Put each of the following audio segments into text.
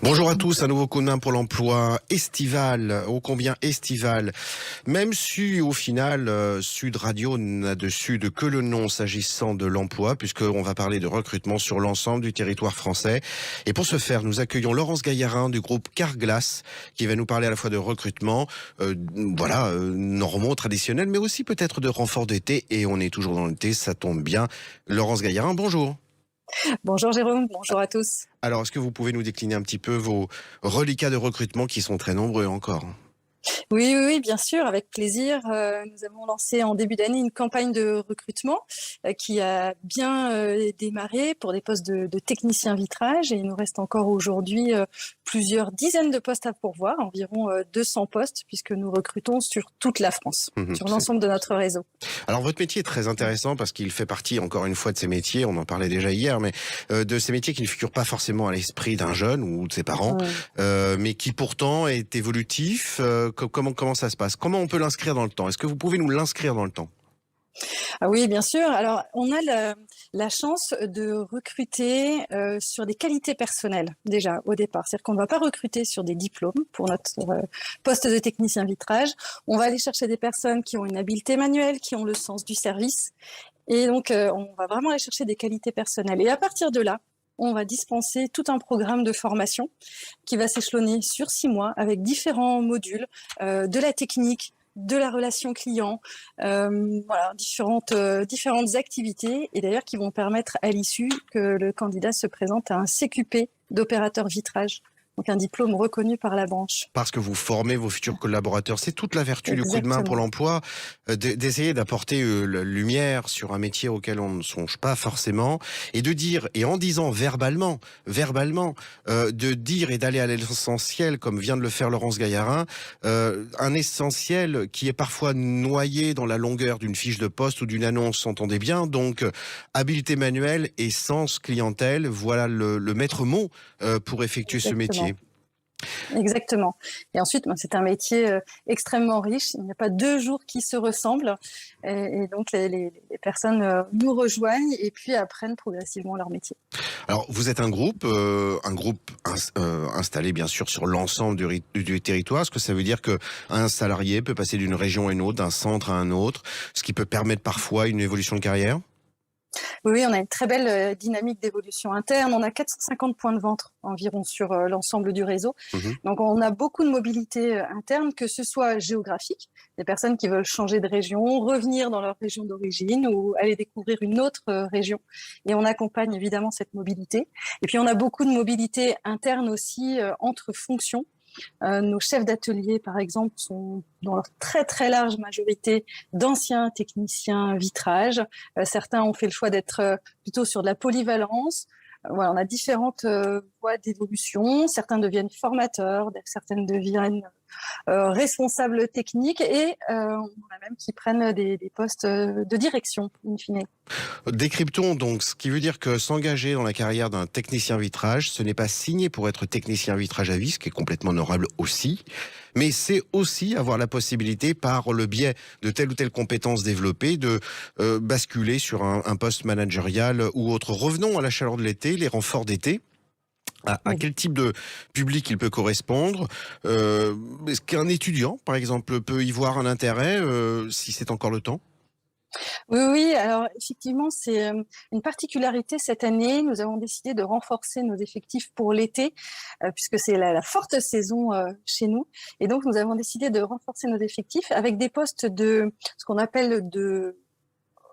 Bonjour à tous, un nouveau coup de main pour l'emploi estival, ô combien estival. Même si au final, Sud Radio n'a de Sud que le nom s'agissant de l'emploi, puisqu'on va parler de recrutement sur l'ensemble du territoire français. Et pour ce faire, nous accueillons Laurence Gaillarin du groupe Carglass, qui va nous parler à la fois de recrutement, normaux, traditionnels, mais aussi peut-être de renfort d'été. Et on est toujours dans l'été, ça tombe bien. Laurence Gaillarin, bonjour. Bonjour Jérôme, bonjour à tous. Alors, est-ce que vous pouvez nous décliner un petit peu vos reliquats de recrutement qui sont très nombreux encore? Oui, bien sûr, avec plaisir. Nous avons lancé en début d'année une campagne de recrutement qui a bien démarré pour des postes de technicien vitrage, et il nous reste encore aujourd'hui plusieurs dizaines de postes à pourvoir, environ 200 postes, puisque nous recrutons sur toute la France, sur l'ensemble de notre réseau. Alors, votre métier est très intéressant parce qu'il fait partie, encore une fois, de ces métiers, on en parlait déjà hier, mais de ces métiers qui ne figurent pas forcément à l'esprit d'un jeune ou de ses parents, mais qui pourtant est évolutif. Comment ça se passe? Comment on peut l'inscrire dans le temps? Est-ce que vous pouvez nous l'inscrire dans le temps? Ah oui, bien sûr. Alors, on a la chance de recruter sur des qualités personnelles, déjà, au départ. C'est-à-dire qu'on ne va pas recruter sur des diplômes pour notre poste de technicien vitrage. On va aller chercher des personnes qui ont une habileté manuelle, qui ont le sens du service. Et donc, on va vraiment aller chercher des qualités personnelles. Et à partir de là, on va dispenser tout un programme de formation qui va s'échelonner sur 6 mois avec différents modules, de la technique, de la relation client, différentes activités, et d'ailleurs qui vont permettre à l'issue que le candidat se présente à un CQP d'opérateur vitrage, donc un diplôme reconnu par la branche. Parce que vous formez vos futurs collaborateurs. C'est toute la vertu du coup de main pour l'emploi, d'essayer d'apporter la lumière sur un métier auquel on ne songe pas forcément, et de dire, et en disant verbalement, de dire et d'aller à l'essentiel, comme vient de le faire Laurence Gaillarin, un essentiel qui est parfois noyé dans la longueur d'une fiche de poste ou d'une annonce, entendez bien. Donc, habileté manuelle et sens clientèle, voilà le maître mot pour effectuer ce métier. Exactement. Et ensuite, c'est un métier extrêmement riche. Il n'y a pas 2 jours qui se ressemblent. Et donc, les personnes nous rejoignent et puis apprennent progressivement leur métier. Alors, vous êtes un groupe installé bien sûr sur l'ensemble du territoire. Ce que ça veut dire qu'un salarié peut passer d'une région à une autre, d'un centre à un autre, ce qui peut permettre parfois une évolution de carrière? Oui, on a une très belle dynamique d'évolution interne. On a 450 points de vente environ sur l'ensemble du réseau. Donc, on a beaucoup de mobilité interne, que ce soit géographique, des personnes qui veulent changer de région, revenir dans leur région d'origine ou aller découvrir une autre région. Et on accompagne évidemment cette mobilité. Et puis, on a beaucoup de mobilité interne aussi entre fonctions. Nos chefs d'atelier, par exemple, sont dans leur très très large majorité d'anciens techniciens vitrage. Certains ont fait le choix d'être plutôt sur de la polyvalence. Voilà, on a différentes voies d'évolution. Certains deviennent formateurs, certaines deviennent responsables techniques, et on a même qui prennent des postes de direction, in fine. Décryptons donc, ce qui veut dire que s'engager dans la carrière d'un technicien vitrage, ce n'est pas signer pour être technicien vitrage à vie, ce qui est complètement honorable aussi, mais c'est aussi avoir la possibilité, par le biais de telle ou telle compétence développée, de basculer sur un poste managérial ou autre. Revenons à la chaleur de l'été, les renforts d'été. À quel type de public il peut correspondre? Est-ce qu'un étudiant, par exemple, peut y voir un intérêt, si c'est encore le temps? Oui, alors effectivement, c'est une particularité cette année. Nous avons décidé de renforcer nos effectifs pour l'été, puisque c'est la forte saison chez nous. Et donc, nous avons décidé de renforcer nos effectifs avec des postes de ce qu'on appelle de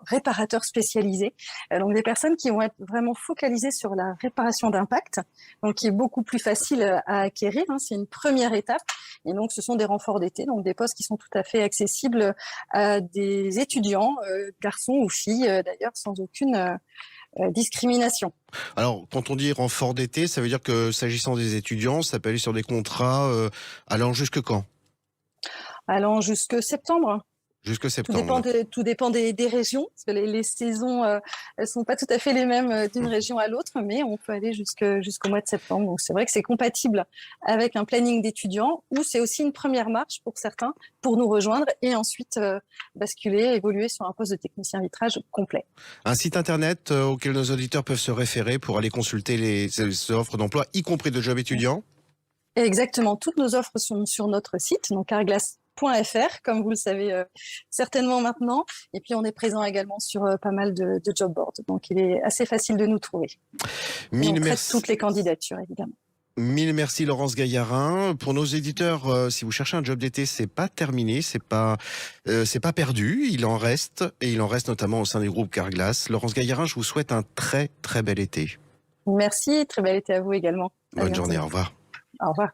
réparateurs spécialisés, donc des personnes qui vont être vraiment focalisées sur la réparation d'impact, donc qui est beaucoup plus facile à acquérir, c'est une première étape, et donc ce sont des renforts d'été, donc des postes qui sont tout à fait accessibles à des étudiants, garçons ou filles d'ailleurs, sans aucune discrimination. Alors, quand on dit renfort d'été, ça veut dire que s'agissant des étudiants, ça peut aller sur des contrats allant jusque quand? Allant jusque septembre. Jusque septembre. Tout dépend des régions, parce que les saisons elles sont pas tout à fait les mêmes d'une région à l'autre, mais on peut aller jusqu'au mois de septembre. Donc c'est vrai que c'est compatible avec un planning d'étudiants, ou c'est aussi une première marche pour certains pour nous rejoindre et ensuite basculer, évoluer sur un poste de technicien vitrage complet. Un site internet auquel nos auditeurs peuvent se référer pour aller consulter les offres d'emploi, y compris de jobs étudiants? Exactement, toutes nos offres sont sur notre site, donc carglass.fr, comme vous le savez certainement maintenant. Et puis, on est présent également sur pas mal de job boards. Donc, il est assez facile de nous trouver. On traite toutes les candidatures, évidemment. Mille merci Laurence Gaillarin. Pour nos éditeurs, si vous cherchez un job d'été, c'est pas terminé, c'est pas perdu. Il en reste, et il en reste notamment au sein du groupe Carglass. Laurence Gaillarin, je vous souhaite un très très bel été. Merci, très bel été à vous également. Bonne journée, au revoir. Au revoir.